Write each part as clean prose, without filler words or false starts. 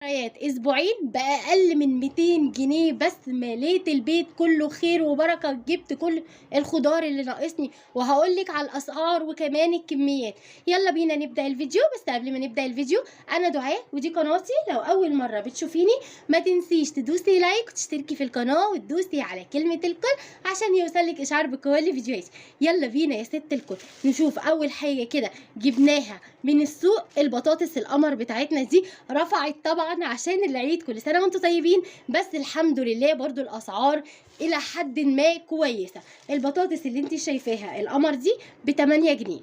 اسبوعين باقل من 200 جنيه بس مليت البيت كله خير وبركه. جبت كل الخضار اللي ناقصني وهقولك على الاسعار وكمان الكميات. يلا بينا نبدا الفيديو. بس قبل ما نبدا الفيديو انا دعاء ودي قناتي. لو اول مره بتشوفيني ما تنسيش تدوسي لايك وتشتركي في القناه وتدوسي على كلمه الكل عشان يوصلك اشعار بكل فيديوهاتي. يلا بينا يا ست الكل نشوف اول حاجه كده جبناها من السوق. البطاطس القمر بتاعتنا دي رفعت طبعا عشان العيد، كل سنه وانتم طيبين. بس الحمد لله برضو الاسعار الى حد ما كويسه. البطاطس اللي انت شايفاها القمر دي ب 8 جنيه.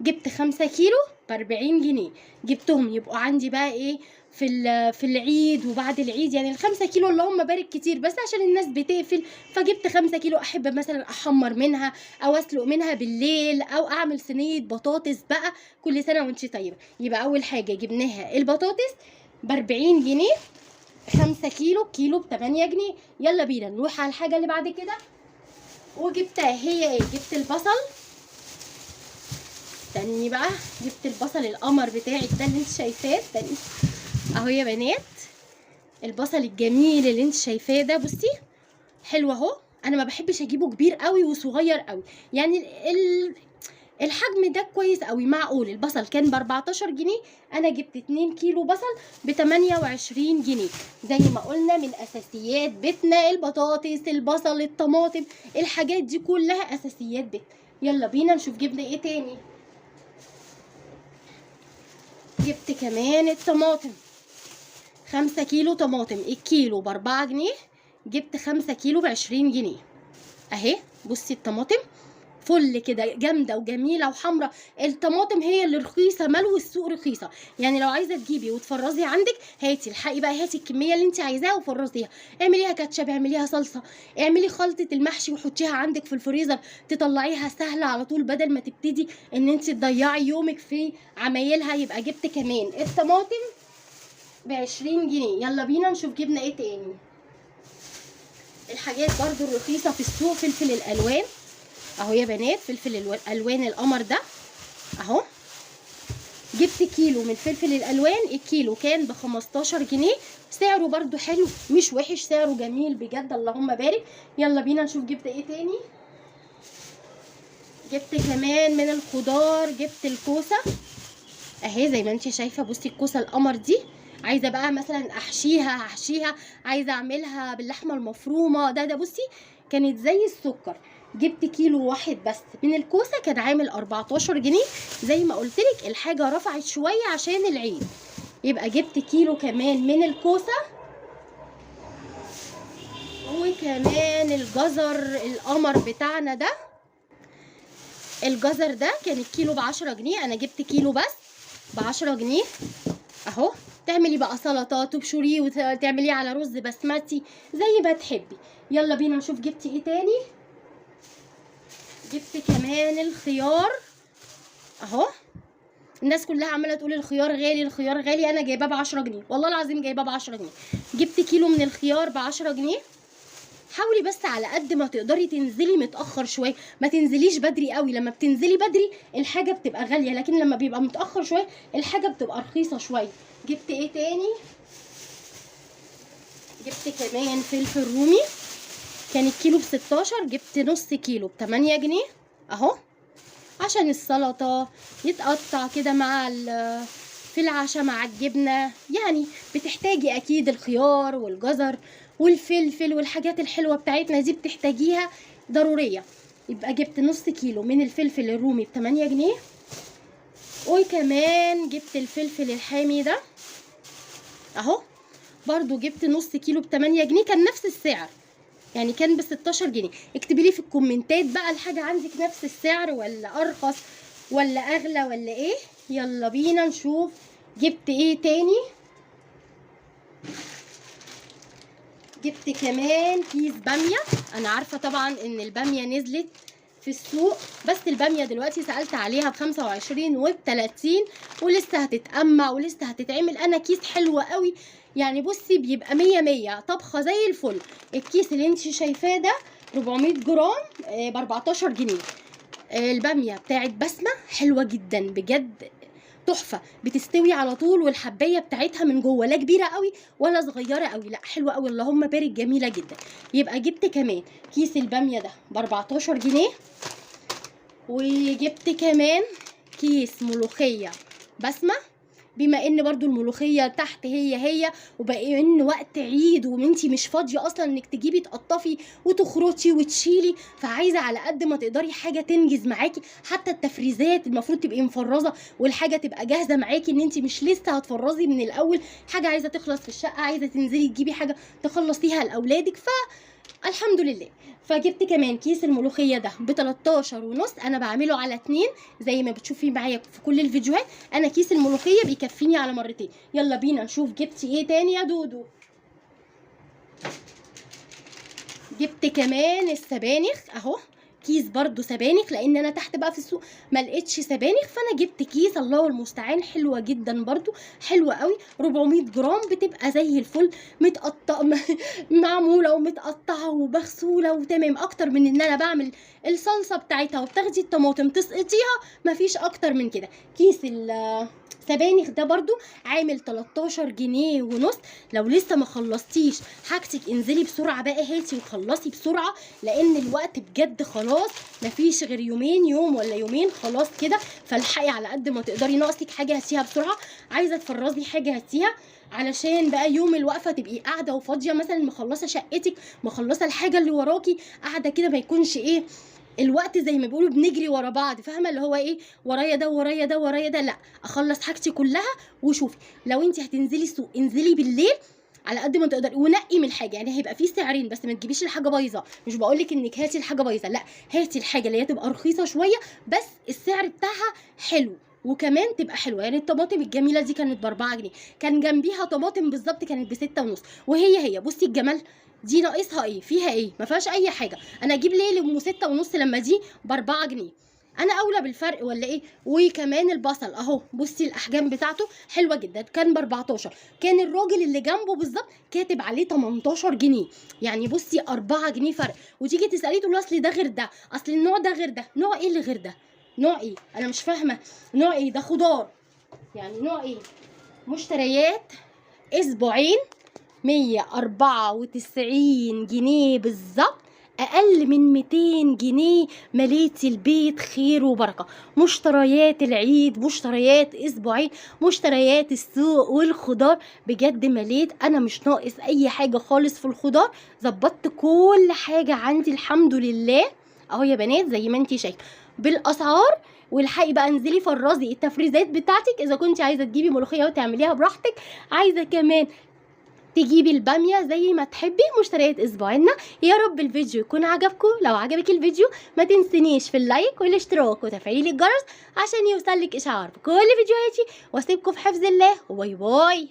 جبت 5 كيلو ب 40 جنيه. جبتهم يبقوا عندي بقى ايه في العيد وبعد العيد، يعني ال5 كيلو اللهم بارك كتير بس عشان الناس بتقفل، فجبت 5 كيلو احب مثلا احمر منها او اسلق منها بالليل او اعمل صينيه بطاطس بقى. كل سنه وانت طيبه. يبقى اول حاجه جبناها البطاطس ب 40 جنيه، 5 كيلو ب 8 جنيه. يلا بينا نروح على الحاجه اللي بعد كده. وجبتها هي ايه؟ جبت البصل. استني بقى، جبت البصل القمر بتاعك ده اللي انت شايفاه. استني اهو يا بنات، البصل الجميل اللي انت شايفاه ده بصي حلو اهو. انا ما بحبش اجيبه كبير قوي وصغير قوي، يعني الحجم ده كويس قوي معقول. البصل كان ب 14 جنيه، انا جبت 2 كيلو بصل ب 28 جنيه. زي ما قلنا من اساسيات بيتنا البطاطس، البصل، الطماطم، الحاجات دي كلها اساسيات بيتنا. يلا بينا نشوف جبنا ايه تاني. جبت كمان الطماطم، 5 كيلو طماطم، الكيلو ب 4 جنيه. جبت 5 كيلو ب 20 جنيه اهي. بصي الطماطم فل كده جامده وجميله وحمراء. الطماطم هي اللي رخيصه، ملو السوق رخيصه. يعني لو عايزه تجيبي وتفرزي عندك هاتي الحقي بقى، هاتي الكميه اللي انت عايزاها وفرزيها. اعمليها كاتشب، اعمليها صلصه، اعملي خلطه المحشي وحطيها عندك في الفريزر، تطلعيها سهله على طول بدل ما تبتدي ان انت تضيعي يومك في عمايلها. يبقى جبت كمان الطماطم ب 20 جنيه. يلا بينا نشوف جبنا ايه تاني. الحاجات برضو الرخيصه في السوق، فلفل الالوان اهو يا بنات، فلفل الالوان القمر ده اهو. جبت كيلو من فلفل الالوان، الكيلو كان ب 15 جنيه. سعره برضو حلو مش وحش، سعره جميل بجد اللهم بارك. يلا بينا نشوف جبت ايه تاني. جبت كمان من الخضار، جبت الكوسه اهي زي ما انت شايفه. بصي الكوسه القمر دي عايزه بقى مثلا احشيها، عايزه اعملها باللحمه المفرومه. ده بصي كانت زي السكر. جبت كيلو واحد بس من الكوسه، كان عامل 14 جنيه. زي ما قلت لك الحاجه رفعت شويه عشان العيد. يبقى جبت كيلو كمان من الكوسه. وكمان الجزر القمر بتاعنا ده، الجزر ده كان الكيلو ب10 جنيه، انا جبت كيلو بس ب10 جنيه اهو. تعملي بقى سلطه، تبشريه وتعمليه على رز بسمتي زي ما تحبي. يلا بينا نشوف جبتي ايه تاني. جبت كمان الخيار اهو. الناس كلها عماله تقول الخيار غالي الخيار غالي، انا جايباه ب10 جنيه والله العظيم، جايباه ب10 جنيه. جبت كيلو من الخيار ب10 جنيه. حاولي بس على قد ما تقدري تنزلي متاخر شويه، ما تنزليش بدري قوي. لما بتنزلي بدري الحاجه بتبقى غاليه، لكن لما بيبقى متاخر شويه الحاجه بتبقى رخيصه شويه. جبت ايه تاني. جبت كمان فلفل رومي، كان الكيلو ب16، جبت نص كيلو ب8 جنيه اهو. عشان السلطه يتقطع كده مع في العشاء مع الجبنه، يعني بتحتاجي اكيد الخيار والجزر والفلفل والحاجات الحلوه بتاعتنا دي بتحتاجيها ضروريه. يبقى جبت نص كيلو من الفلفل الرومي ب8 جنيه. وكمان جبت الفلفل الحامي ده اهو، برضو جبت نص كيلو ب8 جنيه. كان نفس السعر، يعني كان ب16 جنيه. اكتبي لي في الكومنتات بقى الحاجه عندك نفس السعر ولا ارخص ولا اغلى ولا ايه. يلا بينا نشوف جبت ايه تاني. جبت كمان كيس باميه. انا عارفه طبعا ان الباميه نزلت في السوق، بس الباميه دلوقتي سالت عليها ب25 وب30 ولسه هتتقمع ولسه هتتعمل. انا كيس حلوه قوي يعني، بصي بيبقى 100 طبخه زي الفل. الكيس اللي انت شايفاه ده 400 جرام ب 14 جنيه. الباميه بتاعت بسمه حلوه جدا بجد، تحفه، بتستوي على طول، والحبايه بتاعتها من جوه لا كبيره قوي ولا صغيره قوي، لا حلوه قوي اللهم بارك، جميله جدا. يبقى جبت كمان كيس الباميه ده ب 14 جنيه، وجبت كمان كيس ملوخيه بسمه، بما ان برضو الملوخيه تحت هي وبقى ان وقت عيد وانتي مش فاضيه اصلا انك تجيبي تقطفي وتخرطي وتشيلي، فعايزه على قد ما تقدري حاجه تنجز معاكي. حتى التفريزات المفروض تبقي مفرزه والحاجه تبقى جاهزه معاكي، ان انتي مش لسه هتفرزي من الاول، حاجه عايزه تخلص في الشقه، عايزه تنزلي تجيبي حاجه تخلصيها لاولادك، الحمد لله. فجبت كمان كيس الملوخيه ده ب 13.5، انا بعمله على 2 زي ما بتشوفي معايا في كل الفيديوهات. انا كيس الملوخيه بيكفيني على مرتين. يلا بينا نشوف جبتي ايه تاني يا دودو. جبت كمان السبانخ اهو، كيس برضو سبانخ، لان انا تحت بقى في السوق ما لقيتش سبانخ، فانا جبت كيس الله المستعان، حلوه جدا برضو، حلوه قوي، 400 جرام، بتبقى زي الفل، معموله ومتقطعه ومغسوله وتمام. اكتر من ان انا بعمل الصلصه بتاعتها وبتاخدي الطماطم تسقطيها، مفيش اكتر من كده. كيس سبانخ ده برضو عامل 13 جنيه ونص. لو لسه ما خلصتيش حاجتك انزلي بسرعه بقى هاتي وخلصي بسرعه، لان الوقت بجد خلاص مفيش غير يوم ولا يومين خلاص كده، فالحقي على قد ما تقدري. ناقصك حاجه هاتيها بسرعه، عايزه تفرزي حاجه هاتيها، علشان بقى يوم الوقفه تبقي قاعده وفاضيه، مثلا مخلصه شقتك، مخلصه الحاجه اللي وراكي، قاعده كده ما يكونش ايه الوقت زي ما بيقولوا بنجري ورا بعض، فاهمه اللي هو ايه، ورايا ده ورايا ده ورايا ده، لا اخلص حاجتي كلها. وشوفي لو انت هتنزلي السوق انزلي بالليل على قد ما تقدري، ونقي من الحاجه، يعني هيبقى فيه سعرين بس ما تجيبيش الحاجه بايظه، مش بقولك انك هاتي الحاجه بايظه، لا هاتي الحاجه اللي هي تبقى رخيصه شويه بس السعر بتاعها حلو، وكمان تبقى حلوه. يعني الطماطم الجميله دي كانت ب4 جنيه، كان جنبيها طماطم بالظبط كانت ب6.5، وهي بصي الجمال، دي ناقصها ايه فيها ايه، ما فيهاش اي حاجه. انا اجيب ليه ام 6.5 لما دي ب4 جنيه؟ انا اولى بالفرق ولا ايه؟ وكمان البصل اهو بصي الاحجام بتاعته حلوه جدا، كان ب14، كان الراجل اللي جنبه بالظبط كاتب عليه 18 جنيه، يعني بصي 4 جنيه فرق. وتيجي تساليه تقول له اصل ده غير ده، اصل النوع ده غير ده، نوع ايه اللي غير ده؟ نوع ايه؟ انا مش فاهمه نوع ايه ده، خضار يعني نوع ايه؟ مشتريات اسبوعين 194 جنيه بالظبط، اقل من 200 جنيه مليتي البيت خير وبركه. مشتريات العيد، مشتريات اسبوعين، مشتريات السوق والخضار، بجد مليت، انا مش ناقص اي حاجه خالص في الخضار، ظبطت كل حاجه عندي الحمد لله اهو يا بنات زي ما انتي شايفه بالاسعار. والحقي بقى انزلي فرزي التفريزات بتاعتك اذا كنت عايزه تجيبي ملوخيه وتعمليها براحتك، عايزه كمان تجيبي الباميه زي ما تحبي. مشتريات اسبوعنا. يا رب الفيديو يكون عجبكم، لو عجبك الفيديو ما تنسنيش في اللايك والاشتراك وتفعيل الجرس عشان يوصلك اشعار بكل فيديوهاتي، واسيبكم في حفظ الله، وباي باي.